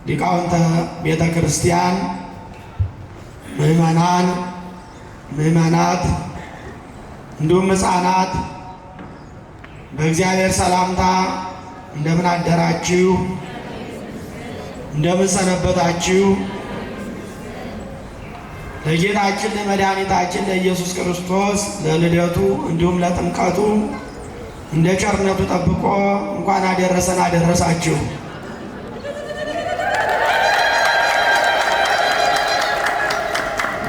ሊቃውንተ ቤተ ክርስቲያን፣ ምእመናን፣ ምእመናት እንዲሁም ሕፃናት በእግዚአብሔር ሰላምታ እንደምን አደራችሁ? እንደምን ሰነበታችሁ? ለጌታችን ለመድኃኒታችን ለኢየሱስ ክርስቶስ ለልደቱ እንዲሁም ለጥምቀቱ እንደ ቸርነቱ ጠብቆ እንኳን አደረሰን አደረሳችሁ።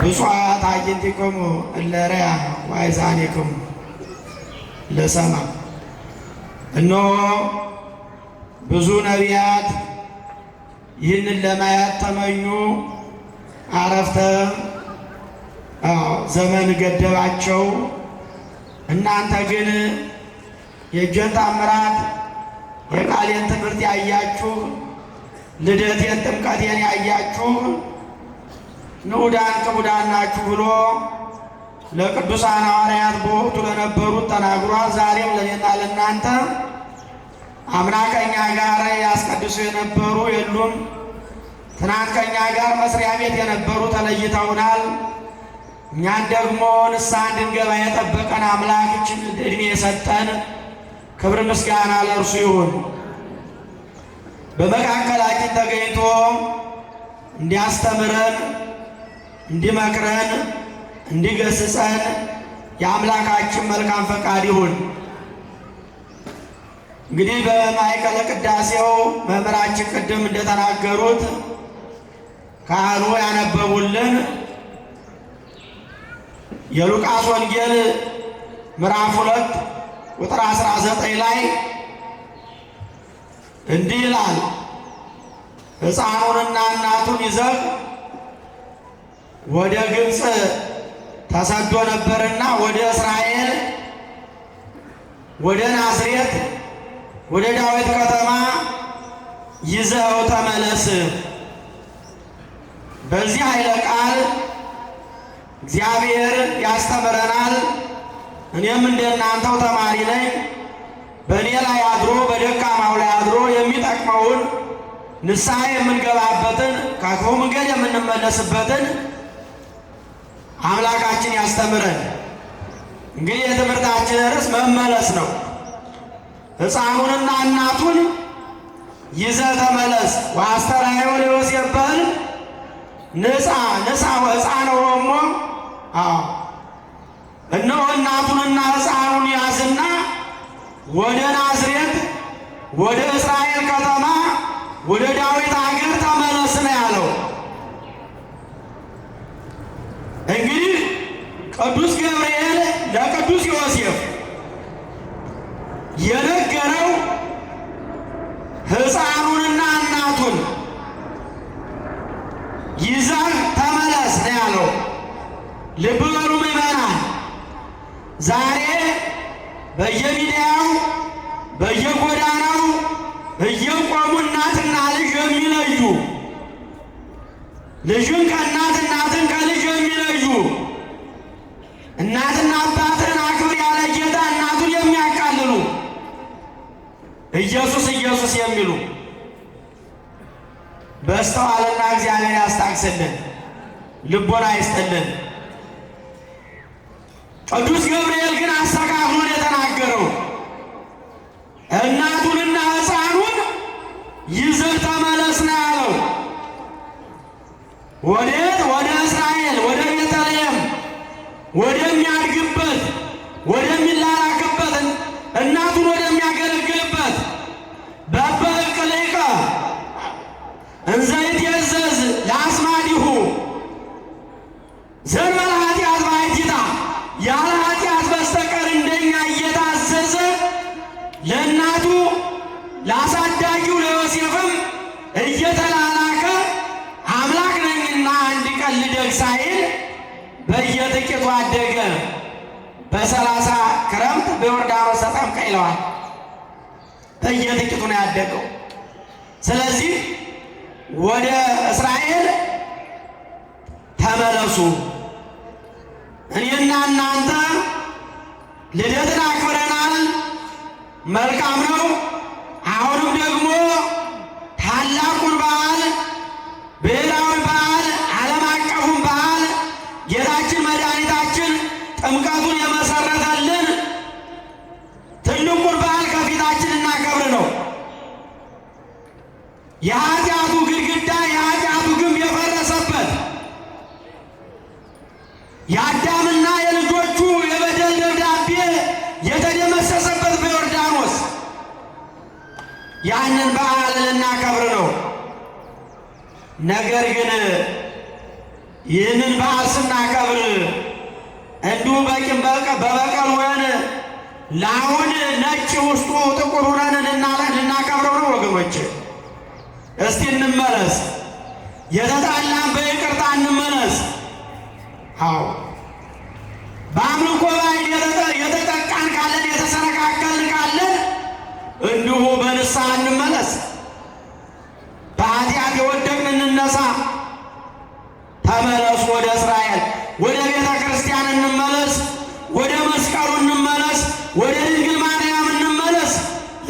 ብፁዓት አዕይንቲክሙ እለ ርያ ወአእዛኒክሙ ለሰማ። እነሆ ብዙ ነቢያት ይህንን ለማየት ተመኙ። አረፍተ ዘመን ገደባቸው። እናንተ ግን የእጄን ተአምራት የቃሌን ትምህርት ያያችሁ፣ ልደቴን ጥምቀቴን ያያችሁ ንዑዳን ክቡዳን ናችሁ ብሎ ለቅዱሳን ሐዋርያት በወቅቱ ለነበሩት ተናግሯል። ዛሬም ለእኔና ለእናንተ አምና ከእኛ ጋር ያስቀድሱ የነበሩ የሉም። ትናንት ከእኛ ጋር መስሪያ ቤት የነበሩ ተለይተውናል። እኛን ደግሞ ንስሐ እንድንገባ የጠበቀን አምላካችን ዕድሜ የሰጠን ክብር ምስጋና ለእርሱ ይሁን። በመካከላችን ተገኝቶ እንዲያስተምረን፣ እንዲመክረን፣ እንዲገስጸን የአምላካችን መልካም ፈቃድ ይሁን። እንግዲህ በማዕከለ ቅዳሴው መምህራችን ቅድም እንደተናገሩት ካህኑ ያነበቡልን የሉቃስ ወንጌል ምዕራፍ 2 ቁጥር 19 ላይ እንዲህ ይላል፣ ሕፃኑንና እናቱን ይዘው ወደ ግብፅ ተሰዶ ነበርና ወደ እስራኤል ወደ ናዝሬት ወደ ዳዊት ከተማ ይዘው ተመለስ። በዚህ ኃይለ ቃል እግዚአብሔር ያስተምረናል። እኔም እንደናንተው ተማሪ ነኝ። በእኔ ላይ አድሮ በደካማው ላይ አድሮ የሚጠቅመውን ንስሐ የምንገባበትን ከክፉ መንገድ የምንመለስበትን አምላካችን ያስተምረን። እንግዲህ የትምህርታችን ርዕስ መመለስ ነው። ሕፃኑንና እናቱን ይዘህ ተመለስ። ወአስተርአዮ ለዮሴፍ በሕልም ንሳ ሕፃነ ወእሞ። እነሆ እናቱንና ሕፃኑን ያዝና ወደ ናዝሬት ወደ እስራኤል ከተማ ወደ ዳዊት አገር ተመለስ ነው ያለው። እንግዲህ ቅዱስ ገብርኤል ለቅዱስ ዮሴፍ የነገረው ሕፃኑንና እናቱን ይዘህ ተመለስ ነው ያለው። ልብ በሉ ምእመናን፣ ዛሬ በየሚዲያው በየጎዳናው እየቆሙ እናትና ልጅ የሚለዩ፣ ልጅን ከእናት እናትን ከልጅ የሚለዩ፣ እናትና አባትን አክብር ያለ ጌታ እናቱን የሚያቃልሉ፣ ኢየሱስ ኢየሱስ የሚሉ በስተዋልና እግዚአብሔር ያስታክስልን፣ ልቦና ይስጥልን። ቅዱስ ገብርኤል ግን አስተካክሎን የተናገረው እናቱንና ሕፃኑን ይዘህ ተመለስ ነው ያለው። ወዴት? ወደ እስራኤል ወደ ቤተልሔም ወደሚያድግበት ወደሚላላክበት እናቱን ወደሚያገለግልበት በበቅልቀ እንዘ ይትዔዘዝ ለአስማዲሁ ዘእንበለ ኃጢአት ባሕቲታ፣ ያለ ኃጢአት በስተቀር እንደኛ እየታዘዘ ለእናቱ ለአሳዳጊው ለዮሴፍም እየተላላከ አምላክ ነኝና አንድ ቀን ልደግ ሳይል በየጥቂቱ አደገ። በ30 ክረምት በዮርዳኖስ ተጠምቀ ይለዋል። በየጥቂቱ ነው ያደገው። ስለዚህ ወደ እስራኤል ተመለሱ። እኔና እናንተ ልደትን አክብረናል፣ መልካም ነው። አሁንም ደግሞ ታላቁን በዓል ጥምቀቱን የመሰረተልን ትልቁን በዓል ከፊታችን እናከብር ነው። የኃጢአቱ ግድግዳ የኃጢአቱ ግንብ የፈረሰበት የአዳምና የልጆቹ የበደል ደብዳቤ የተደመሰሰበት በዮርዳኖስ ያንን በዓል ልናከብር ነው። ነገር ግን ይህንን በዓል ስናከብር እንዲሁ በቂም በበቀል ሆነን ለአሁን ነጭ ውስጡ ጥቁር ሆነን ልናከብረው ነው ወገኖች? እስቲ እንመለስ። የተጣላን በይቅርታ እንመለስ። አዎ በአምልኮ ባይል የተጠቃን ካለን የተሰነካከልን ካለን እንዲሁ በንስሐ እንመለስ። በኃጢአት የወደቅን እንነሳ። ተመለሱ ወደ እስራኤል፣ ወደ ቤተ ክርስቲያን እንመለስ፣ ወደ መስቀሉ እንመለስ፣ ወደ ድንግል ማርያም እንመለስ።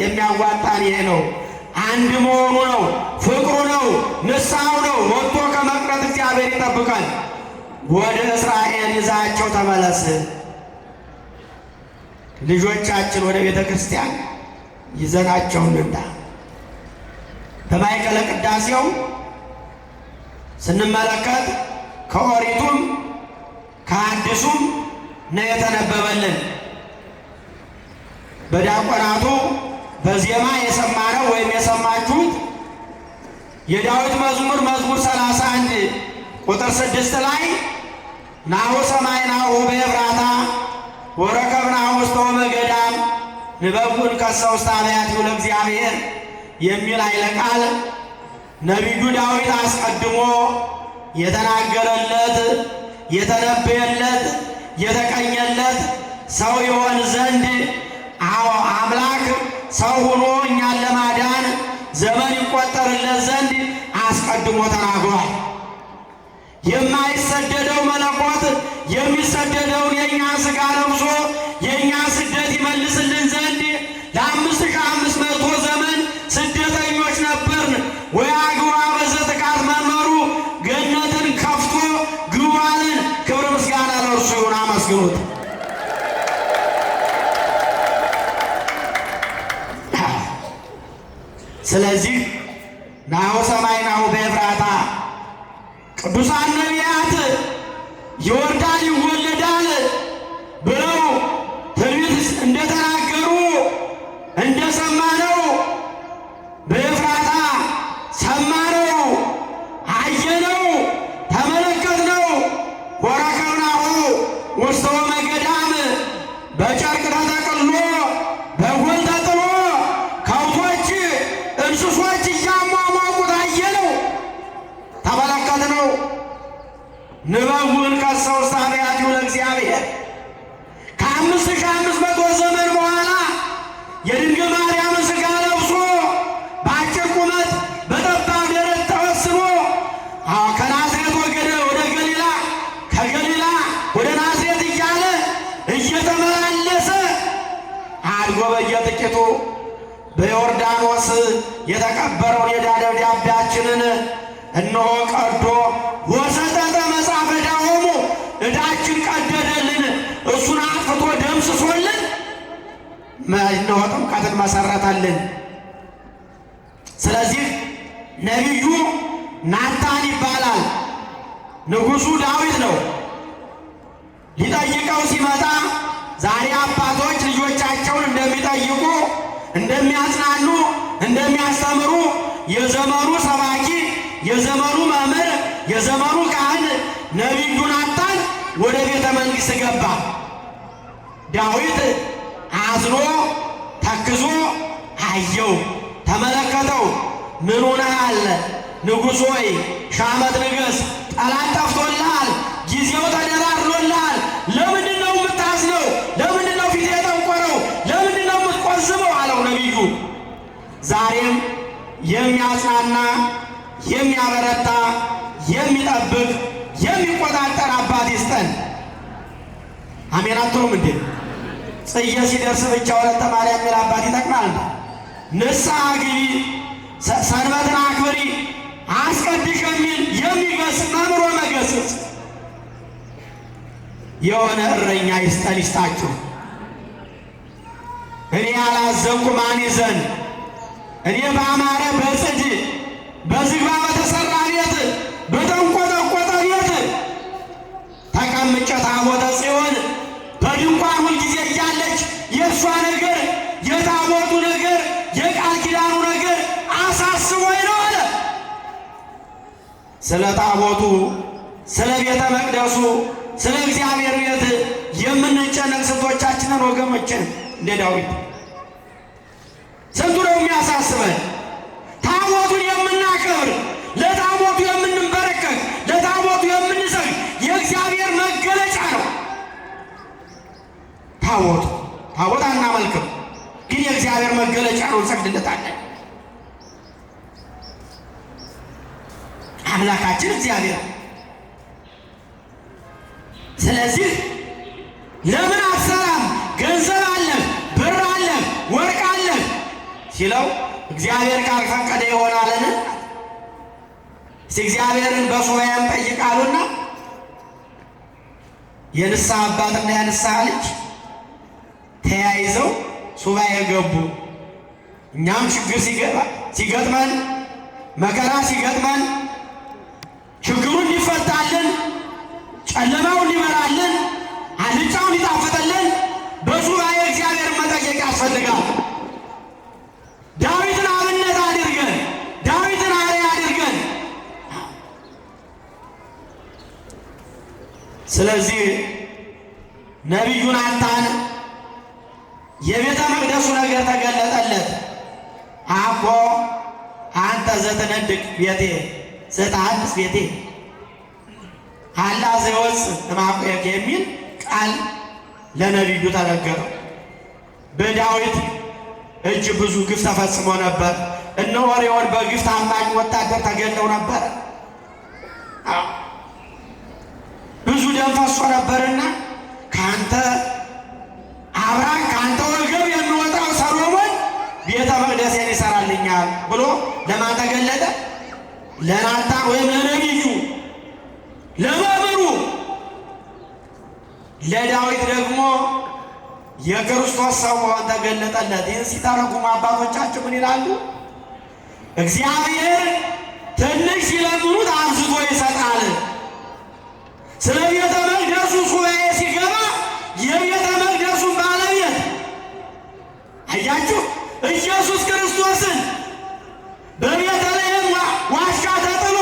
የሚያዋጣን ይሄ ነው። አንድ መሆኑ ነው፣ ፍቅሩ ነው፣ ንስሐው ነው። ወጥቶ ከመቅረት እግዚአብሔር ይጠብቃል። ወደ እስራኤል ይዛቸው ተመለስ። ልጆቻችን ወደ ቤተ ክርስቲያን ይዘናቸው እንምጣ። በማይከለ ቅዳሴው ስንመለከት ከኦሪቱም ከአዲሱም ነው የተነበበልን። በዲያቆናቱ በዜማ የሰማነው ወይም የሰማችሁት የዳዊት መዝሙር 31 ቁጥር 6 ላይ ናሁ ሰማይናሁ በኤፍራታ ወረከብናሁ ውስተ ኦመ ገዳም ንበቡን ከሰውስተ አብያቲሁ ለእግዚአብሔር የሚል ኃይለ ቃል ነቢዩ ዳዊት አስቀድሞ የተናገረለት የተነበየለት የተቀኘለት ሰው ይሆን ዘንድ አምላክ ሰው ሆኖ እኛን ለማዳን ዘመን ይቆጠርለት ዘንድ አስቀድሞ ተናግሯል። የማይሰደደው መለኮት የሚሰደደውን የእኛ ሥጋ ለብሶ የእኛ ስደት ይመልስልን ዘንድ ለ5500 ዘመን ስደተኞች ነበርን። ወያግባ በዘጥቃት መኖሩ ገነትን ከፍቶ ግባልን። ክብር ምስጋና ለእርሱ ይሁን። አመስግኑት። ስለዚህ ናሁ ሰማይናሁ በኤፍራታ ቅዱሳን ነቢያት ይወርዳል ይወለዳል ብለው ትንቢት እንደተናገሩ እንደሰማነው በኤፍራታ ሰማነው፣ አየነው፣ ተመለከትነው። ወረከብናሁ ውስተ ኦመ ገዳም በጨርቅ ተጠቅልሎ በጎል ተጥሎ ከብቶች እንስሶች እያሟሟቁት አየነው፣ ተመለከትነው። ንበቡን ከሰውስተ አብያቲሁ ለእግዚአብሔር ከ5500 ዘመን በኋላ የድንግል ማርያምን ሥጋ ለብሶ በአጭር ቁመት በጠባብ ደረት ተወስኖ ከናዝሬት ወደ ገሊላ ከገሊላ ወደ ናዝሬት እያለ እየተመላለሰ አድጎ በየጥቂቱ በዮርዳኖስ የተቀበረውን የዕዳ ደብዳቤያችንን እነሆ ቀዶ ወሰጠጠ መጽሐፈ ዕዳሆሙ ዕዳችን ቀደደልን። እሱን አጥፍቶ ደምስሶልን እነሆ ጥምቀትን መሰረተልን። ስለዚህ ነቢዩ ናታን ይባላል። ንጉሡ ዳዊት ነው። ሊጠይቀው ሲመጣ ዛሬ አባቶች ልጆቻቸውን እንደሚጠይቁ እንደሚያጽናኑ እንደሚያስተምሩ የዘመኑ ሰባኪ የዘመኑ መምህር የዘመኑ ካህን ነቢዩ ናታን ወደ ቤተ መንግሥት ገባ። ዳዊት አዝኖ ተክዞ አየው፣ ተመለከተው። ምን ሆነሃል ንጉሥ ሆይ? ሺህ ዓመት ንገሥ፣ ጠላት ጠፍቶልሃል፣ ጊዜው ተደራድሮልሃል። ለምንድን ነው የምታዝነው? ለምንድን ነው ፊት የጠቆረው? ለምንድን ነው የምትቆዝመው? አለው ነቢዩ። ዛሬም የሚያጽናና የሚያበረታ የሚጠብቅ የሚቆጣጠር አባት ይስጠን። አሜን አትሉም እንዴ? ጽየ ሲደርስ ብቻ ወለተ ማርያም የሚል አባት ይጠቅማል። ንስሐ ግቢ፣ ሰንበትን አክብሪ፣ አስቀድሽ የሚል የሚገስጽ መምሮ መገስጽ የሆነ እረኛ ይስጣችሁ። እኔ ያላዘንኩ ማን ይዘን? እኔ በአማረ በጽድ በዝግባ በተሰራ ቤት በተንቆጠቆጠ ቤት ተቀምጬ ታቦተ ጽዮን በድንኳን ሁልጊዜ እያለች የእሷ ነገር የታቦቱ ነገር የቃል ኪዳኑ ነገር አሳስቦኝ ነው አለ። ስለ ታቦቱ፣ ስለ ቤተ መቅደሱ፣ ስለ እግዚአብሔር ቤት የምንጨነቅ ስንቶቻችንን ወገኖችን እንደ ዳዊት ስንቱ ነው የሚያሳስበን? ታቦቱን የምናከብር፣ ለታቦቱ የምንበረከክ፣ ለታቦቱ የምንሰግድ የእግዚአብሔር መገለጫ ነው ታቦቱ። ታቦት አናመልክም፣ ግን የእግዚአብሔር መገለጫ ነው፣ እንሰግድለታለን። አምላካችን እግዚአብሔር። ስለዚህ ለምን አትሰራም? ገንዘብ አለህ፣ ብር አለህ፣ ወርቅ አለህ ሲለው እግዚአብሔር ካልፈቀደ ይሆናልን? እግዚአብሔርን በሱባኤም ጠይቃሉና የንስሐ አባትና የንስሐ ልጅ ተያይዘው ሱባኤ ገቡ። እኛም ችግር ሲገጥመን መከራ ሲገጥመን ችግሩን ሊፈታልን ጨለማውን ሊበራልን አልጫውን ሊጣፍጥልን በሱባኤ እግዚአብሔርን መጠየቅ ያስፈልጋል። ዳዊትን አብነት አድርገን ዳዊትን አርአያ አድርገን ስለዚህ ነቢዩ ናታን የቤተ መቅደሱ ነገር ተገለጠለት። አኮ አንተ ዘትነድቅ ቤቴ ዘትሐንጽ ቤቴ ሀላ ዘይወፅእ እምአቆየከ የሚል ቃል ለነቢዩ ተነገረው። በዳዊት እጅ ብዙ ግፍ ተፈጽሞ ነበር። እነ ኦርዮን በግፍ ታማኝ ወታደር ተገለው ነበር። ብዙ ደም ፈሶ ነበርና ካንተ አብራክ ካንተ ወገብ የሚወጣው ሰሎሞን ቤተ መቅደሴን ይሰራልኛል ብሎ ለማን ተገለጠ? ለናታን ወይም ለነቢዩ ለመምህሩ። ለዳዊት ደግሞ የክርስቶስ ሰው መሆን ተገለጠለት። ይህን ሲተረጉሙ አባቶቻችን ምን ይላሉ? እግዚአብሔር ትንሽ ሲለምኑት አብዝቶ ይሰጣል። ስለ ቤተ መቅደሱ ሱባኤ ሲገባ የቤተ መቅደሱን ባለቤት አያችሁ፣ ኢየሱስ ክርስቶስን በቤተልሔም ዋሻ ተጥሎ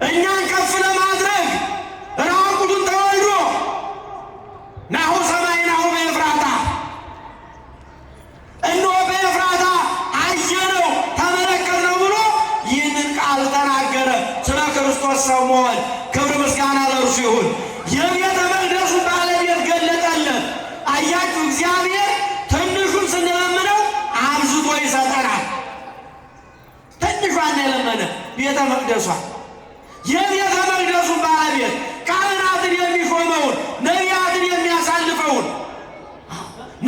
እኛን ከፍ ለማድረግ ራቁቱን ተወልዶ ናሁ ሰማይ ናሁ በኤፍራታ እነሆ በኤፍራታ አየነው ተመለከትነው ብሎ ይህንን ቃል ተናገረ። ስለ ክርስቶስ ሰው መሆን ክብር ምስጋና ለእርሱ ይሁን። የቤተ መቅደሱ ባለቤት ገለጠለት። አያችሁ፣ እግዚአብሔር ትንሹን ስንለምነው አብዝቶ ይሰጠናል። ትንሿን የለመነ ቤተ መቅደሷን የቤተ መቅደሱን ባለቤት ካህናትን የሚሾመውን ነቢያትን የሚያሳልፈውን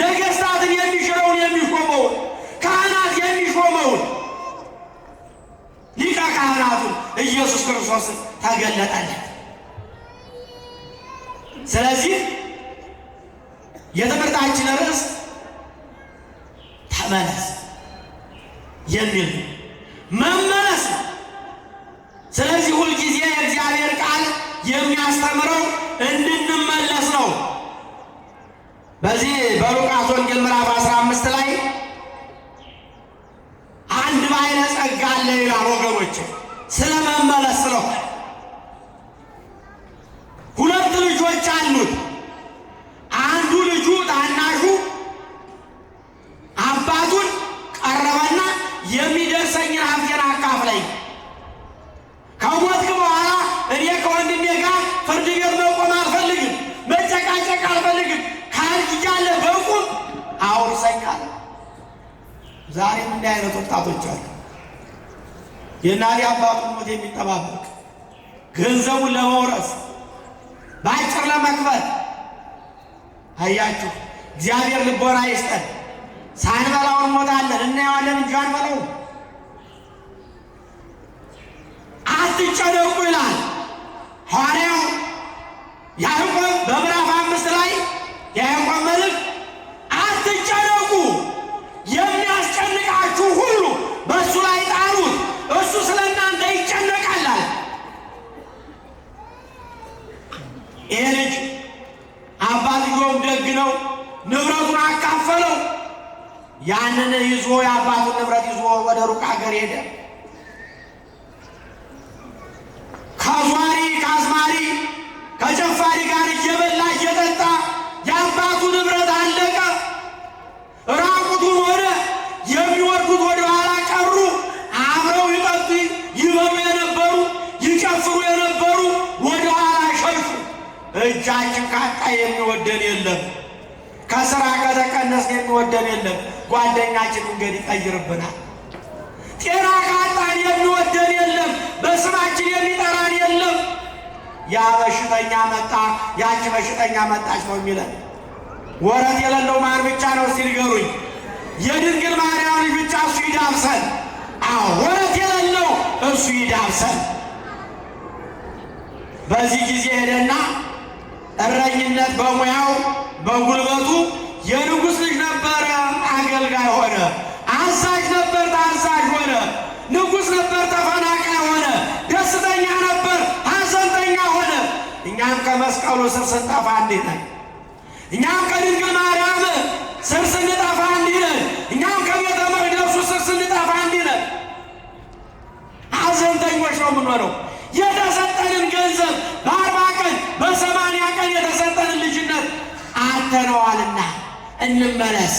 ነገሥታትን የሚሽረውን የሚሾመውን ካህናት የሚሾመውን ሊቀ ካህናቱን ኢየሱስ ክርስቶስን ተገለጠለት። ስለዚህ የትምህርታችን ርዕስ ተመለስ የሚል መመለስ ነው። ስለዚህ ሁልጊዜ የእግዚአብሔር ቃል የሚያስተምረው እንድንመለስ ነው። በዚህ በሉቃስ ወንጌል ምዕራፍ 15 ላይ አንድ ባለጸጋ አለ ይላል ወገኖች። ስለ መመለስ ነው። ሁለት ልጆች አሉት። አንዱ ልጁ ታናሹ አባቱን ቀረበና የሚደርሰኝን ሀብቴን አካፍለኝ፣ ከሞትክ በኋላ እኔ ከወንድሜ ጋር ፍርድ ቤት መቆም አልፈልግም፣ መጨቃጨቅ አልፈልግም፣ ካልጅያለ በቁም አውርሰኝ አለ። ዛሬም እንዲህ አይነት ወጣቶች አሉ። የእናቴ አባቱን ሞት የሚጠባበቅ ገንዘቡን ለመውረስ በአጭር ለመክፈል። አያችሁ፣ እግዚአብሔር ልቦና ይስጠን። ሳንበላው እንሞታለን፣ እናየዋለን እንጂ አንበላው። አትጨነቁ ይላል ሐዋርያው ያንን ይዞ የአባቱን ንብረት ይዞ ወደ ሩቅ ሀገር ሄደ። ከዟሪ ከአዝማሪ ከጨፋሪ ጋር እየበላ እየጠጣ የአባቱ ንብረት አለቀ። ራቁቱን ሆነ። የሚወርዱት ወደ ኋላ ቀሩ። አብረው ይጠጡ ይበሉ የነበሩ ይጨፍሩ የነበሩ ወደ ኋላ ሸሹ። እጃችን ካጣ የሚወደን የለም፣ ከስራ ከተቀነስን የሚወደን የለም። ጓደኛችን መንገድ ይቀይርብናል። ጤና ካጣን የሚወደን የለም፣ በስማችን የሚጠራን የለም። ያ በሽተኛ መጣ፣ ያቺ በሽተኛ መጣች ነው የሚለን። ወረት የሌለው ማን ብቻ ነው ሲልገሩኝ? የድንግል ማርያም ልጅ ብቻ እሱ ይዳብሰን። ወረት የሌለው እሱ ይዳብሰን። በዚህ ጊዜ ሄደና እረኝነት በሙያው በጉልበቱ የንጉሥ ልጅ ነበረ፣ አገልጋይ ሆነ። አዛዥ ነበር፣ ታዛዥ ሆነ። ንጉሥ ነበር፣ ተፈናቃይ ሆነ። ደስተኛ ነበር፣ ሐዘንተኛ ሆነ። እኛም ከመስቀሉ ስር ስንጠፋ እንዲህ ነን። እኛም ከድንግል ማርያም ስር ስንጠፋ እንዲህ ነን። እኛም ከቤተ መቅደሱ ስር ስንጠፋ እንዲህ ነን። ሐዘንተኞች ነው የምንሆነው። የተሰጠንን ገንዘብ በ40 ቀን በ80 ቀን የተሰጠንን ልጅነት አጥተነዋልና እንመለስ፣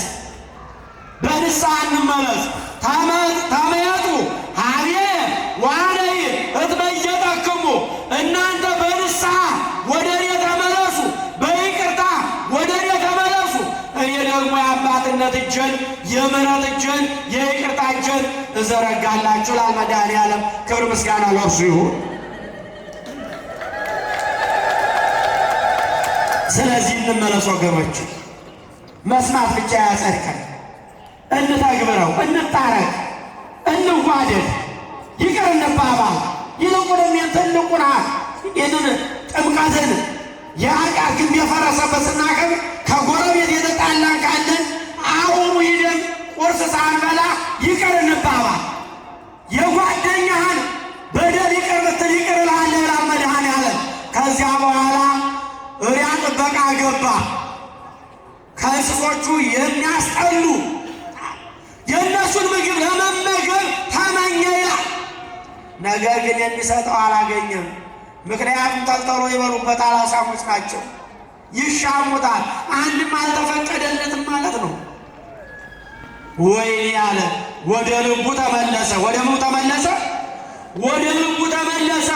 በንስሐ እንመለስ። ተመየጡ ሀቤ ዋነይ እትበየጠክሙ፣ እናንተ በንስሐ ወደ እኔ ተመለሱ፣ በይቅርታ ወደ እኔ ተመለሱ። እኔ ደግሞ የአባትነት እጄን የምሕረት እጄን የይቅርታ እጄን እዘረጋላችሁ። ለመድኃኔዓለም ክብር ምስጋና ለእርሱ ይሁን። ስለዚህ እንመለስ ወገኖች። መስማት ብቻ ያጸድቀን። እንተግብረው፣ እንታረቅ፣ እንዋደድ፣ ይቅር እንባባል። ይልቁንም ትልቁን ይህንን ጥምቀትን የኃጢአት ግንብ የፈረሰበት ስናከብር ከጎረቤት የተጣላን ካለን አሁኑ ሂደን ቁርስ ሳንበላ ይቅር እንባባል። የጓደኛህን በደል ይቅር ብትል ይቅር እልሃለሁ ይላል መድኃኔዓለም። ከዚያ በኋላ እሪያ ጥበቃ ገባ። ከእንስሶቹ የሚያስጠሉ የእነሱን ምግብ ለመመገብ ተመኘ ይላል። ነገር ግን የሚሰጠው አላገኘም። ምክንያቱም ተልተሎ ይበሉበታል፣ አሳሞች ናቸው፣ ይሻሙታል። አንድም አልተፈቀደለትም ማለት ነው። ወይኔ አለ። ወደ ልቡ ተመለሰ። ወደ ምኑ ተመለሰ? ወደ ልቡ ተመለሰ።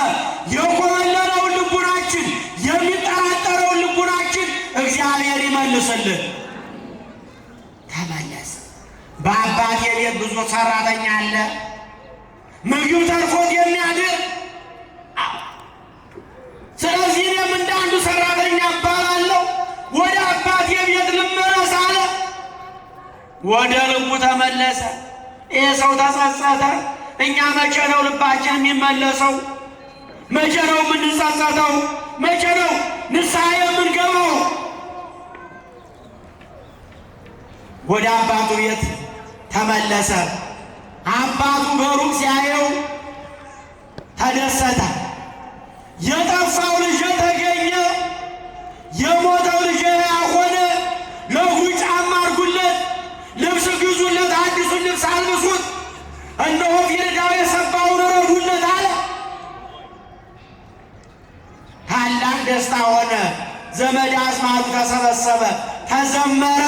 የኮበለለውን ልቡናችን የሚጠራጠረውን ልቡናችን እግዚአብሔር ይመልስልን። ተመለሰ። በአባቴ ቤት ብዙ ሰራተኛ አለ፣ ምግብ ተርፎት የሚያድር። ስለዚህ እኔም እንደ አንዱ ሰራተኛ እባላለሁ፣ ወደ አባቴ ቤት ልመለስ አለ። ወደ ልቡ ተመለሰ። ይህ ሰው ተጸጸተ። እኛ መቼ ነው ልባችን የሚመለሰው? መቼ ነው የምንጸጸተው? መቼ ነው ንስሐ የምንገባው? ወደ አባቱ ቤት ተመለሰ። አባቱ በሩቅ ሲያየው ተደሰተ። የጠፋው ልጅ ተገኘ፣ የሞተው ልጅ ሆነ። ለእግሩ ጫማ አድርጉለት፣ ልብስ ግዙለት፣ አዲሱን ልብስ አልብሱት፣ እነሆ ፊርዳው የሰባውን ረዱለት አለ። ታላቅ ደስታ ሆነ። ዘመድ አዝማዱ ተሰበሰበ፣ ተዘመረ።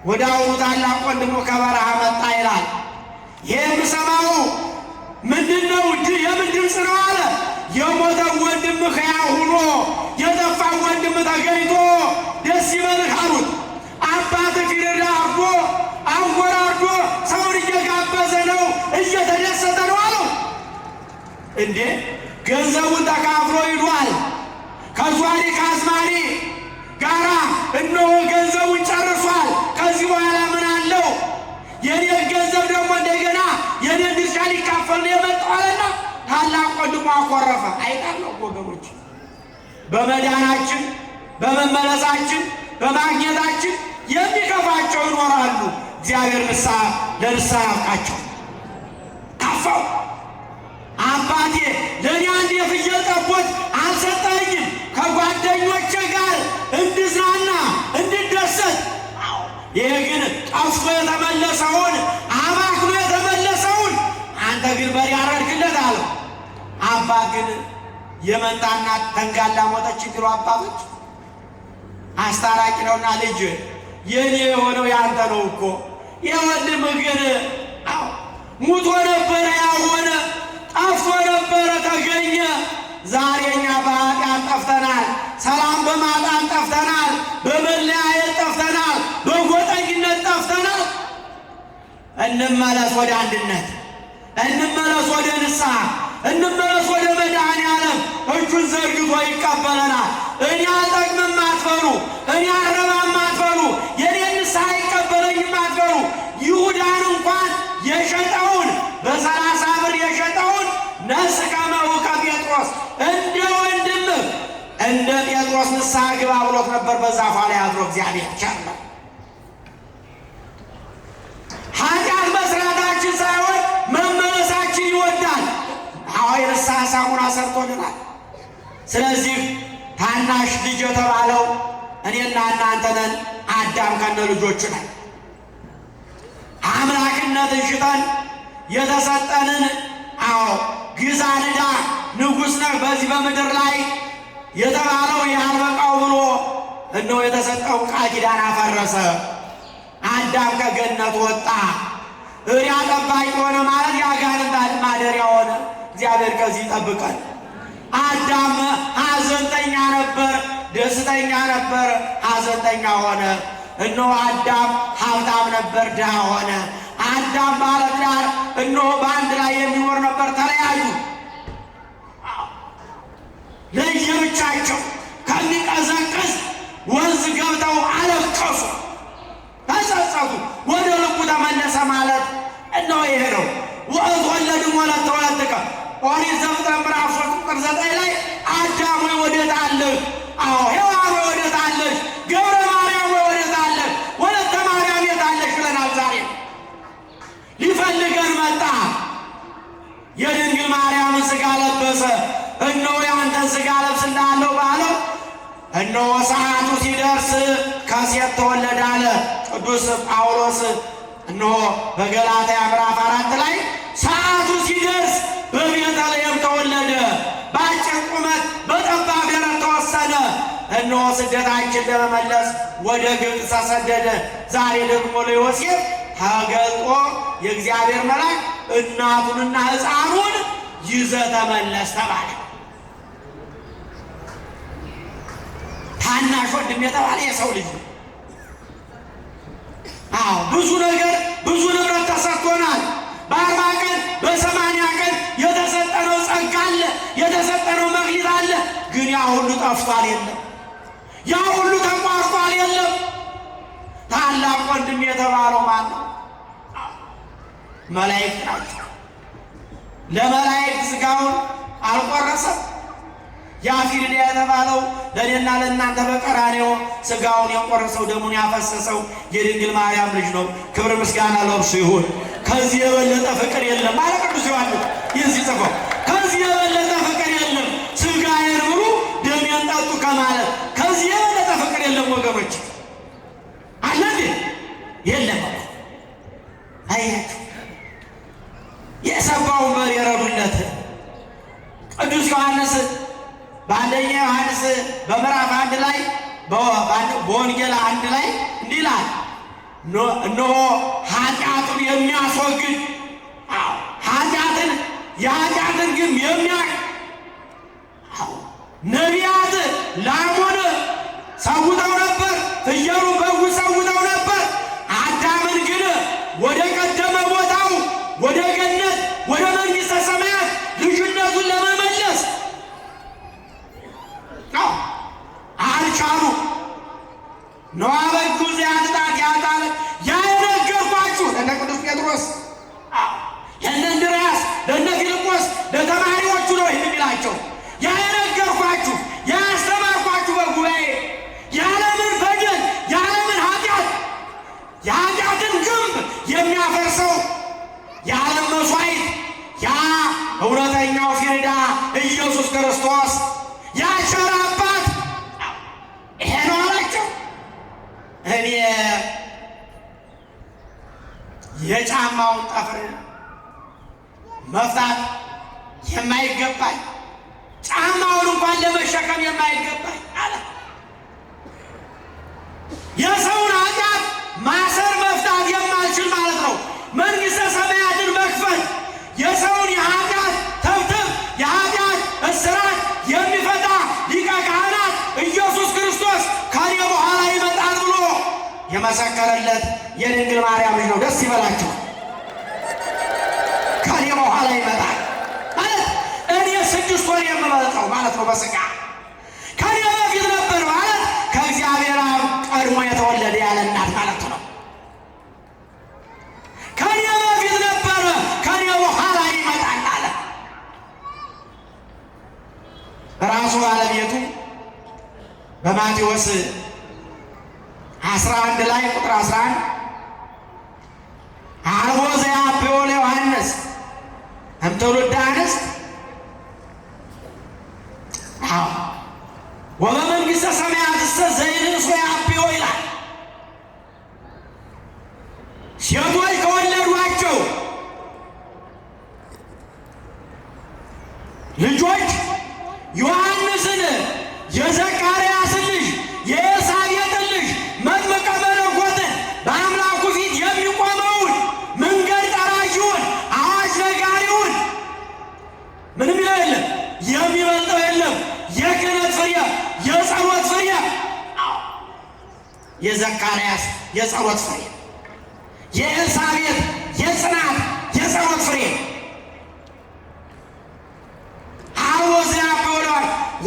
ወደ አሁኑ ታላቅ ወንድሙ ከበረሃ መጣ ይላል። ይህ የምሰማው ምንድን ነው? የምን ድምፅ ነው አለ። የሞተው ወንድም ሕያው ሆኖ የጠፋው ወንድም ተገኝቶ ደስ ይበልህ አሉት። አባት ፊርዳ አርጎ አንጎራርዶ ሰውን እየጋበዘ ነው፣ እየተደሰተ ነው አለው። እንዴ ገንዘቡን ተካፍሎ ሂዷል። ከዟሪ ከአዝማሪ ጋራ እነሆ ገንዘቡን ጨርሷል። ከዚህ በኋላ ምን አለው? የኔን ገንዘብ ደግሞ እንደገና የኔን ድርሻ ሊካፈል ነው የመጣው አለና ታላቅ ወንድሙ አኮረፈ። አይጣለው ወገኖች፣ በመዳናችን በመመለሳችን በማግኘታችን የሚከፋቸው ይኖራሉ። እግዚአብሔር ለንስሐ ያብቃቸው። ከፋው። አባቴ ለእኔ አንድ የፍየል ጠቦት አልሰጠኝም፣ ከጓደኞቼ ጋር እንድዝናና እንድደሰት። ይሄ ግን ጠፍቶ የተመለሰውን አባክኖ የተመለሰውን አንተ ግን በሬ ያረድክለት አለው። አባት ግን የመንታና ተንጋላ ሞተች እንዲሉ አባቶች አስታራቂ ነውና ልጅ የኔ የሆነው ያንተ ነው እኮ የወንድም ግን ሙቶ ነበረ ያሆነ ጠፍቶ ነበረ ተገኘ። ዛሬ እኛ በኃጢአት ጠፍተናል፣ ሰላም በማጣት ጠፍተናል፣ በመለያየት ጠፍተናል፣ በጎጠኝነት ጠፍተናል። እንመለስ ወደ አንድነት፣ እንመለስ ወደ ንስሐ፣ እንመለስ ወደ መድኃኔዓለም። እጁን ዘርግቶ ይቀበለናል። እኔ አልጠቅምም አትበሉ፣ እኔ አልረባም አትበሉ፣ የኔን ንስሐ አይቀበለኝም አትበሉ። ይሁዳን እንኳን የሸጠውን በ30 ብር የሸጠውን ነስ ከመውቀ ጴጥሮስ እንደ ወንድምህ እንደ ጴጥሮስ ንስሐ ግባ ብሎት ነበር። በዛፏ ላይ አድሮ እግዚአብሔር ቸር ነው። ኃጢአት መስራታችን ሳይሆን መመለሳችን ይወዳል። የንስሐ ሳሙና ሰርቶልናል። ስለዚህ ታናሽ ልጅ የተባለው እኔና እናንተ ነን። አዳም ከነ ልጆቹ ነን። አምላክነትን ሽጠን የተሰጠንን ግዛ ንዳ ንጉሥ ነህ በዚህ በምድር ላይ የተባለው ያልበቃው ብሎ እነሆ የተሰጠውን ቃል ኪዳን አፈረሰ። አዳም ከገነት ወጣ። እሪያ ጠባቂ ሆነ ማለት የአጋንንት ማደሪያ ሆነ። እግዚአብሔር ከዚህ ይጠብቃል። አዳም ሐዘንተኛ ነበር፣ ደስተኛ ነበር፣ ሐዘንተኛ ሆነ። እነሆ አዳም ሀብታም ነበር፣ ድሃ ሆነ። አዳም ባለትዳር እነሆ በአንድ ላይ የሚኖር ነበር፣ ተለያዩ። ለየብቻቸው ከሚቀዘቅዝ ወንዝ ገብተው አለቀሱ፣ ተጸጸቱ፣ ወደ ልቡ ተመለሰ ማለት እነሆ ይሄ ነው። ወእትወለድም ወለተ ወለትከ ኦሪት ዘፍጥረት ምዕራፍ 3 ቁጥር 9 ላይ አዳም ወይ ወዴት አለህ? ሔዋን ወይ ወዴት አለሽ? ገብረ ማርያም ወይ ወዴት አለህ? ወለተ ማርያም የት አለሽ ብለናል። ዛሬ ሊፈልገን መጣ። የድንግል ማርያምን ሥጋ ለበሰ። እነሆ ያንተን ሥጋ ለብስ እንዳለው ባለው እነሆ ሰዓቱ ሲደርስ ከሴት ተወለደ አለ ቅዱስ ጳውሎስ። እነሆ በገላትያ ምዕራፍ 4 ላይ ሰዓቱ ሲደርስ በቤተልሔም ተወለደ፣ በአጭር ቁመት በጠባብ ደረት ተወሰነ። እነሆ ስደታችን ለመመለስ ወደ ግብፅ ተሰደደ። ዛሬ ደግሞ ለዮሴፍ ተገልጦ የእግዚአብሔር መልአክ እናቱንና ሕፃኑን ይዘህ ተመለስ ተባለ። ታናሽ ወንድም የተባለ የሰው ልጅ ነው። ብዙ ነገር ብዙ ንብረት ተሰጥቶናል። በ40 ቀን በ80 ቀን የተሰጠነው ጸጋ አለ፣ የተሰጠነው መክሊት አለ። ግን ያ ሁሉ ጠፍቷል የለም፣ ያ ሁሉ ተቋርጧል የለም። ታላቅ ወንድም የተባለው ማን ነው? መላእክት ናቸው። ለመላእክት ሥጋውን አልቆረሰም። ያ ፊልድያ የተባለው ለእኔና ለእናንተ በቀራንዮ ሥጋውን የቆረሰው ደሙን ያፈሰሰው የድንግል ማርያም ልጅ ነው። ክብር ምስጋና ለእርሱ ይሁን። ከዚህ የበለጠ ፍቅር የለም አለ ቅዱስ ዮሐንስ። ይህዚህ ጽፈው ከዚህ የበለጠ ፍቅር የለም፣ ሥጋዬን ብሉ ደሜን ጠጡ ከማለት ከዚህ የበለጠ ፍቅር የለም ወገኖች። አለ እንዴ? የለም። አያችሁ የሰባውን በር የረዱለት ቅዱስ ዮሐንስ በአንደኛ ዮሐንስ በምዕራፍ 1 ላይ በወንጌል 1 ላይ እንዲህ ይላል፣ እነሆ ኃጢአቱን የሚያስወግድ የኃጢአትን ግም የሚያቅ ነቢያት ላሙን ሰውተው ነበር፣ ፍየሉን በጉን ሰውተው ነበር። አዳምን ግን ወደ ቀደመ ቦታው ወደ ገነት ወደ መንግሥተ ሰማያት ልጅነቱን ለመመለስ አልቻሉ። ነዋ በእጁ ዚያጥጣት ያጣለ ያ የነገርኳችሁ ለእነ ቅዱስ ጴጥሮስ ለእነ እንድርያስ ለእነ ፊልጶስ ለተማሪዎቹ ነው ይህን የሚላቸው። ያ የነገርኳችሁ ያ ያስተማርኳችሁ በጉባኤ የዓለምን በደል የዓለምን ኃጢአት የኃጢአትን ግንብ የሚያፈርሰው የዓለም መሥዋዕት ያ እውነተኛው ፊርዳ ኢየሱስ ክርስቶስ ያ ቸር አባት ይሄ ነው አላቸው። እኔ የጫማውን ጠፍር መፍታት የማይገባኝ ጫማውን እንኳን ለመሸከም የማይገባኝ አለ። የሰውን ኃጢአት ማሰር መፍታት የማልችል ማለት ነው። መንግሥተ ሰማያትን መክፈት የሰውን የኃጢአት ተብትብ የኃጢአት እስራት የሚፈታ ሊቀ ካህናት ኢየሱስ ክርስቶስ ከኔ በኋላ ይመጣል ብሎ የመሰከረለት የድንግል ማርያም ልጅ ነው። ደስ ይበላቸው። ከኔ በኋላ ይመጣል ማለት እኔ 6 ወር የምበልጠው ማለት ነው በሥጋ ከኔ በፊት ነበር ማለት ከእግዚአብሔር አብ ቀድሞ የተወለደ ያለ እናት ማለት ነው። ከኔ በፊት ነበረ ከኔ በኋላ ይመጣል አለ። ራሱ ባለቤቱ በማቴዎስ 11 ላይ ቁጥር 11 አልቦ ዘያብዮ ለዮሐንስ እምትውልደ አንስት ወበመንግሥተ ሰማያትሰ ዘይንእሱ ያብዮ ይላል። ሴቶች ከወለዷቸው ልጆች ዮሐንስን የዘካርያስን ልጅ የኤልሳቤጥን ልጅ መጥምቀ መለኮትን በአምላኩ ፊት የሚቆመውን መንገድ ጠራጊውን አዋጅ ነጋሪውን ምንም የለም የሚበልጠው የለም። የክህነት ፍሬ የጸሎት ፍሬ የዘካርያስ የጸሎት ፍሬ የኤልሳቤጥ የጽናት የጸሎት ፍሬ አልቦ ዘያብዮ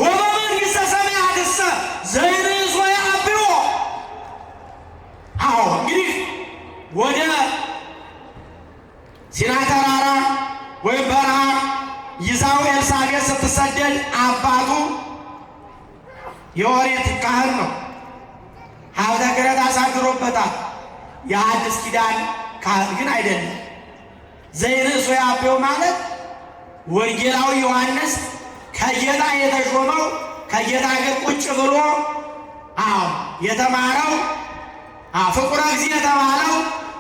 ወበመንግሥተ ሰማያትሰ ዘይንእሱ ያብዮ። እንግዲህ ወደ ሲና ተራራ ወይም በረሃ ይዛው ኤልሳቤጥ ስትሰደድ አባቱ የኦሪት ካህን ነው። ሀብተ ክህነት አሳድሮበታል። የአዲስ ኪዳን ካህን ግን አይደለም። ዘይንእሱ ያብዮ ማለት ወንጌላዊ ዮሐንስ ከጌታ የተሾመው ከጌታ እግር ቁጭ ብሎ የተማረው ፍቁረ እግዚእ የተባለው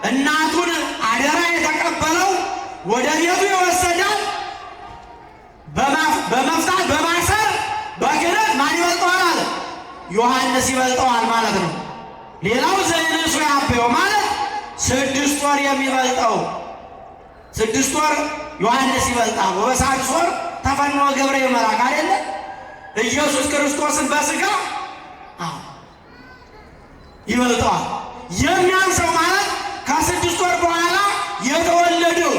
እናቱን አደራ የተቀበለው ወደ ቤቱ የወሰዳል በመፍታት በማሰር በክህነት ማን ይበልጠዋል አለ? ዮሐንስ ይበልጠዋል ማለት ነው። ሌላው ዘይንእሱ ያብዮ ማለት 6 ወር የሚበልጠው 6 ወር ዮሐንስ ይበልጣል። ወበሳድስ ወር ተፈኖ ገብርኤል መልአክ አይደለ ኢየሱስ ክርስቶስን በሥጋ ይበልጠዋል። የሚያንሰው ማለት ከ6 ወር በኋላ የተወለደው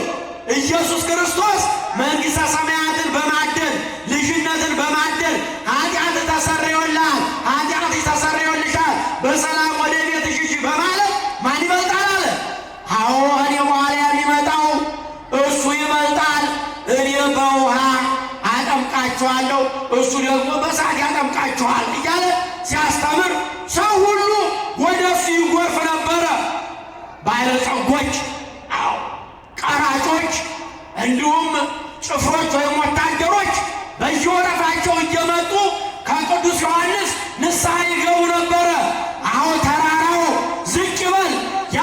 ኢየሱስ ክርስቶስ መንግሥተ ሰማያትን በማደል ልጅነትን በማደል ኃጢአት ተሰርዮልሃል፣ ኃጢአት ተሰርዮልሻል፣ በሰላም ወደ ቤትሽ ሂጂ በማለት ማን ይበልጣል አለ? እኔ በኋላ የሚመጣው እሱ ይበልጣል። እኔ በውሃ አጠምቃችኋለሁ፣ እሱ ደግሞ በእሳት ያጠምቃችኋል እያለ ሲያስተምር ሰው ሁሉ ወደ እሱ ይጎርፍ ነበረ። ባለጸጎች፣ ቀራጮች፣ እንዲሁም ጭፍሮች ወይም ወታደሮች በየወረፋቸው እየመጡ ከቅዱስ ዮሐንስ ንስሐ ይገቡ ነበረ። ተራራው ዝቅ ይበል፣ ያ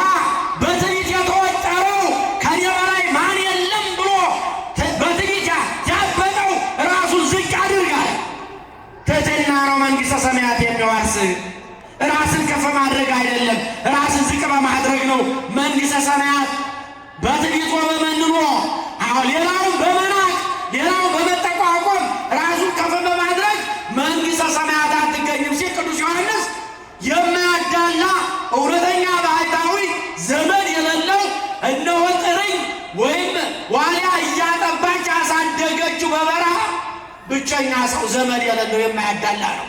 በትዕቢት የተወጠረው ከኔ በላይ ማን የለም ብሎ በትዕቢት ያበጠው ራሱን ዝቅ አድርጋል። ትሕትና ነው መንግሥተ ሰማያት የሚዋርስ። ራስን ከፍ ማድረግ አይደለም፣ ራስን ዝቅ በማድረግ ነው መንግሥተ ሰማያት። በትዕቢት በመንኖ ሌላውን በመናቅ ሌላውን በመጠቋቆም ራሱን ከፍ በማድረግ መንግሥተ ሰማያት አትገኝም ሲል ቅዱስ ዮሐንስ የማያዳላ እውነተኛ ባህታዊ ዘመድ የሌለው እነሆ ጥርኝ ወይም ዋልያ እያጠባች ያሳደገችው በበረሃ ብቸኛ ሰው ዘመድ የሌለው የማያዳላ ነው።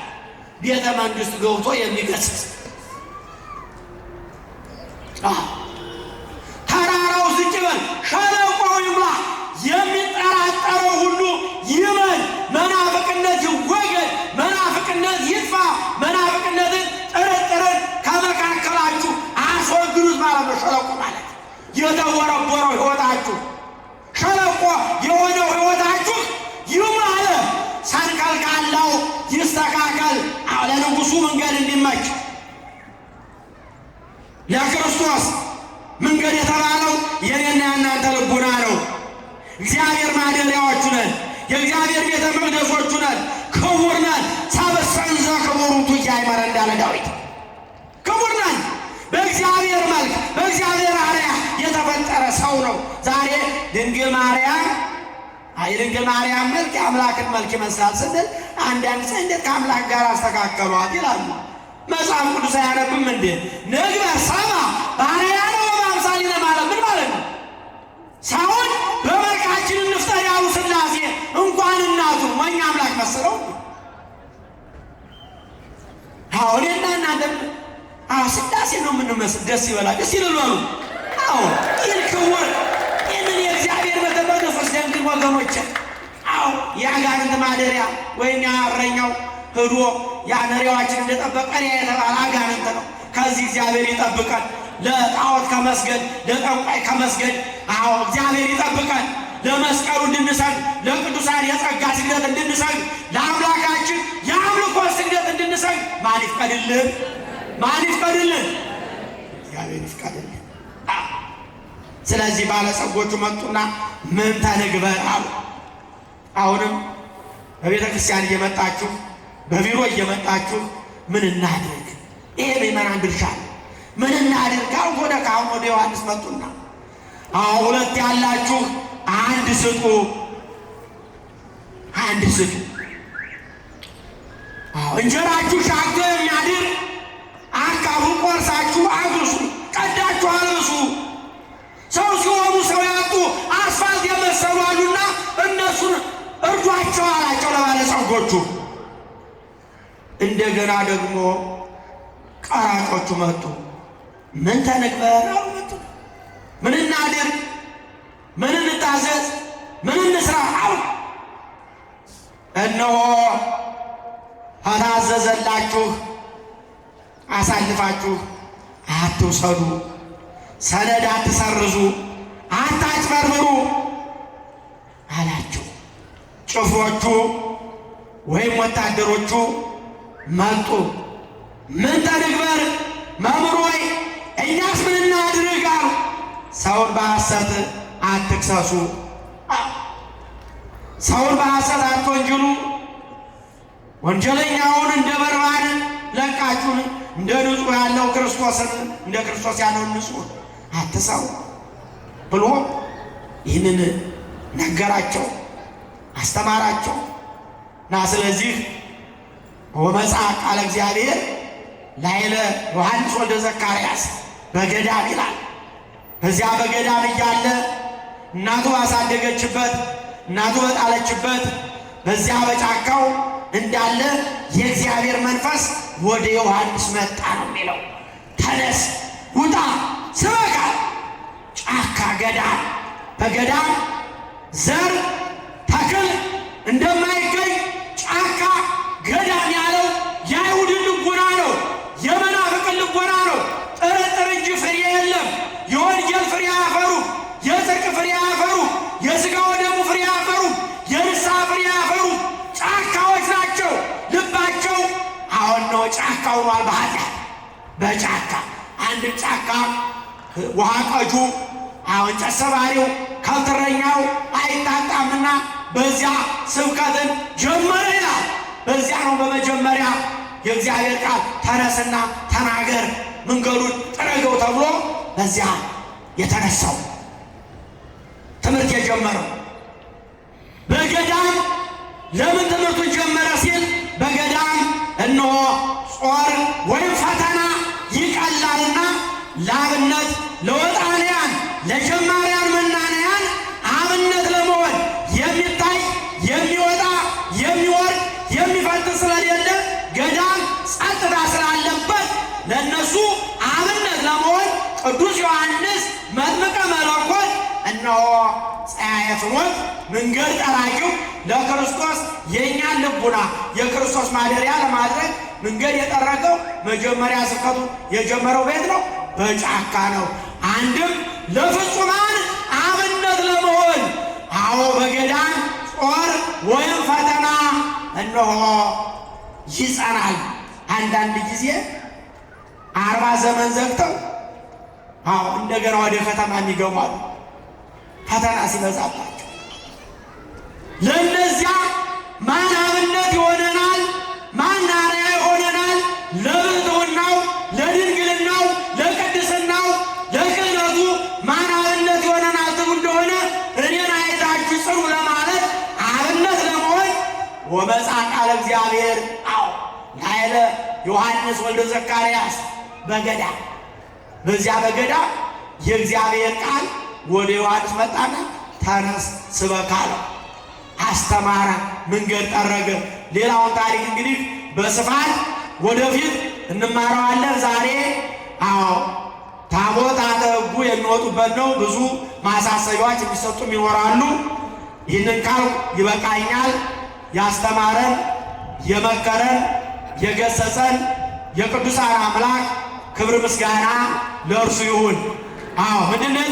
ቤተ መንግሥት ገብቶ የሚገስጽ ተራራው ዝቅ ይበል፣ ሸለቆው ይሙላ፣ የሚጠራጠረው ሁሉ ይመን፣ መናፍቅነት ይወገድ፣ መናፍቅነት ይጥፋ፣ መናፍቅነትን ጥርጥርን ከመካከላችሁ አስወግዱት ማለት ነው። ሸለቆ ማለት የተወረወረው ሕይወታችሁ ሸለቆ የሆነው ሕይወታችሁ ይሙላ አለ። ሰንከልካላው ይስተካከል፣ ለንጉሡ መንገድ እንዲመች ለክርስቶስ መንገድ የተባለው እግዚአብሔር ማደሪያዎቹ ነን። የእግዚአብሔር ቤተ መቅደሶቹ ነን። ክቡር ነን። ሰብእሰን ዘክቡሩቱ ኢያእመረ እንዳለ ዳዊት ክቡር ነን። በእግዚአብሔር መልክ በእግዚአብሔር አርአያ የተፈጠረ ሰው ነው። ዛሬ ድንግል ማርያም የድንግል ማርያም መልክ የአምላክን መልክ ይመስላል ስንል አንዳንድ ሰው እንዴት ከአምላክ ጋር አስተካከሏት ይላሉ። መጽሐፍ ቅዱስ አያነብም እንዴ? ንግበር ሰብአ በአርአያነ ወበአምሳሊነ ማለት ምን ማለት ነው? ሰውን በመልካችን እንፍጠር ያሉ ሥላሴ እንኳን እናቱን ወኛ አምላክ መሰለው። እኔና እናንተ ሥላሴ ነው የምንመስል። ደስ ይበላል። ደስ ይልበሉ። ይህን ክቡር ይህንን የእግዚአብሔር ቤተ መቅደስ ወስደን ወገኖች፣ የአጋንንት ማደሪያ ወይም እረኛው ሄዶ የአነሪያዎችን እንደጠበቀ የተባለ አጋንንት ነው። ከዚህ እግዚአብሔር ይጠብቀን። ለጣዖት ከመስገድ ለጠንቋይ ከመስገድ እግዚአብሔር ይጠብቀን። ለመስቀሉ እንድንሰግድ፣ ለቅዱሳን የጸጋ ስግደት እንድንሰግድ፣ ለአምላካችን የአምልኮ ስግደት እንድንሰግድ ማን ይፍቀድልን? ማን ይፍቀድልን? እግዚአብሔር ይፍቀድልን። ስለዚህ ባለጸጎቹ መጡና ምን ተንግበር አሉ። አሁንም በቤተ ክርስቲያን እየመጣችሁ በቢሮ እየመጣችሁ ምን እናድርግ? ይሄ ምእመናን ድርሻ ነው። ምን እናድርግ? አሁን ወደ ካህኑ ወደ ዮሐንስ መጡና ሁለት ያላችሁ አንድ ስጡ፣ አንድ ስጡ። እንጀራችሁ ሻግቶ የሚያድር አካፉ፣ ቆርሳችሁ አግሱ፣ ቀዳችሁ አልብሱ። ሰው ሲሆኑ ሰው ያጡ አስፋልት የመሰሉ አሉና እነሱን እርዷቸው አላቸው ለባለጸጎቹ። እንደገና ደግሞ ቀራጮቹ መጡ። ምን ተንግበር አሉ። መጡ። ምን እናድርግ? ምን እንታዘዝ? ምን እንስራ አሉ። እነሆ አታዘዘላችሁ አሳልፋችሁ አትውሰዱ፣ ሰነድ አትሰርዙ፣ አታጭበርብሩ አላቸው። ጭፍሮቹ ወይም ወታደሮቹ መጡ። ምን ተንግበር መምህር ሆይ እኛስ ምን እናድርግ አሉ። ሰውን በሐሰት አትክሰሱ፣ ሰውን በሐሰት አትወንጅሉ። ወንጀለኛውን እንደ በርባን ለቃችሁን እንደ ንጹሕ ያለው ክርስቶስን እንደ ክርስቶስ ያለውን ንጹሕ አትሰው ብሎ ይህንን ነገራቸው፣ አስተማራቸው። እና ስለዚህ ወመጽአ ቃለ እግዚአብሔር ላዕለ ዮሐንስ ወልደ ዘካርያስ በገዳም ይላል። በዚያ በገዳም እያለ እናቱ ባሳደገችበት እናቱ በጣለችበት በዚያ በጫካው እንዳለ የእግዚአብሔር መንፈስ ወደ ዮሐንስ መጣ ነው የሚለው። ተነስ፣ ውጣ፣ ስበክ። ጫካ ገዳም፣ በገዳም ዘር ተክል እንደማይገኝ ጫካ ገዳም ያለው የአይሁድን ልቦና ነው፣ የመናፍቅን ልቦና ነው። ጥርጥር እንጂ ፍሬ የለም። የወንጌል ፍሬ አያፈሩ፣ የጽድቅ ፍሬ አያፈሩ፣ የሥጋ ወደሙ ፍሬ አያፈሩ፣ የንስሐ ፍሬ አያፈሩ። ጫካዎች ናቸው። ልባቸው አሁን ነው ጫካ ሆኗል። በኃጢአት በጫካ አንድ ጫካ ውሃ ቀጁ አሁን ጨስ ሰባሪው ከብትረኛው አይታጣምና በዚያ ስብከትን ጀመረ ይላል። በዚያ ነው በመጀመሪያ የእግዚአብሔር ቃል ተነስና ተናገር መንገዱን ጥረገው ተብሎ በዚያ የተነሳው ትምህርት የጀመረው። በገዳም ለምን ትምህርቱን ጀመረ ሲል በገዳም እነሆ ጾር ወይም ፈተና ይቀላልና ለአብነት ለወጣንያን ለጀማሪያን መናንያን አብነት ለመሆን የሚታይ የሚወጣ የሚወርድ የሚፈትን ስለሌለ ገዳም ጸጥታ ስላለበት ለእነሱ አብነት ለመሆን ቅዱስ ዮሐንስ መጥምቀ መለኮት እነሆ ፀሐየ ፍኖት መንገድ ጠራጊው ለክርስቶስ የእኛን ልቡና የክርስቶስ ማደሪያ ለማድረግ መንገድ የጠረገው መጀመሪያ ስብከቱ የጀመረው ቤት ነው፣ በጫካ ነው። አንድም ለፍጹማን አብነት ለመሆን በገዳም ጾር ወይም ፈተና እነሆ ይጸናል። አንዳንድ ጊዜ 40 ዘመን ዘግተው እንደገና ወደ ከተማ የሚገባሉ ፈተና ሲበዛባቸው ለእነዚያ ማን አብነት ይሆነናል? ማን አርአያ ይሆነናል? ለብሕትውናው፣ ለድንግልናው፣ ለቅድስናው፣ ለክህነቱ ማን አብነት ይሆነናል ትሉ እንደሆነ እኔን አይታችሁ ጽኑ ለማለት አብነት ለመሆን ወመጽአ ቃለ እግዚአብሔር ላዕለ ዮሐንስ ወልደ ዘካርያስ በገዳም በዚያ በገዳም የእግዚአብሔር ቃል ወደ ዮሐንስ መጣና ተነስ ስበክ አለው። አስተማረ፣ መንገድ ጠረገ። ሌላውን ታሪክ እንግዲህ በስፋት ወደፊት እንማረዋለን። ዛሬ ታቦታተ ሕጉ የሚወጡበት ነው። ብዙ ማሳሰቢያዎች የሚሰጡም ይኖራሉ። ይህንን ቃል ይበቃኛል። ያስተማረን የመከረን የገሰጸን የቅዱሳን አምላክ ክብር ምስጋና ለእርሱ ይሁን። ምንድነው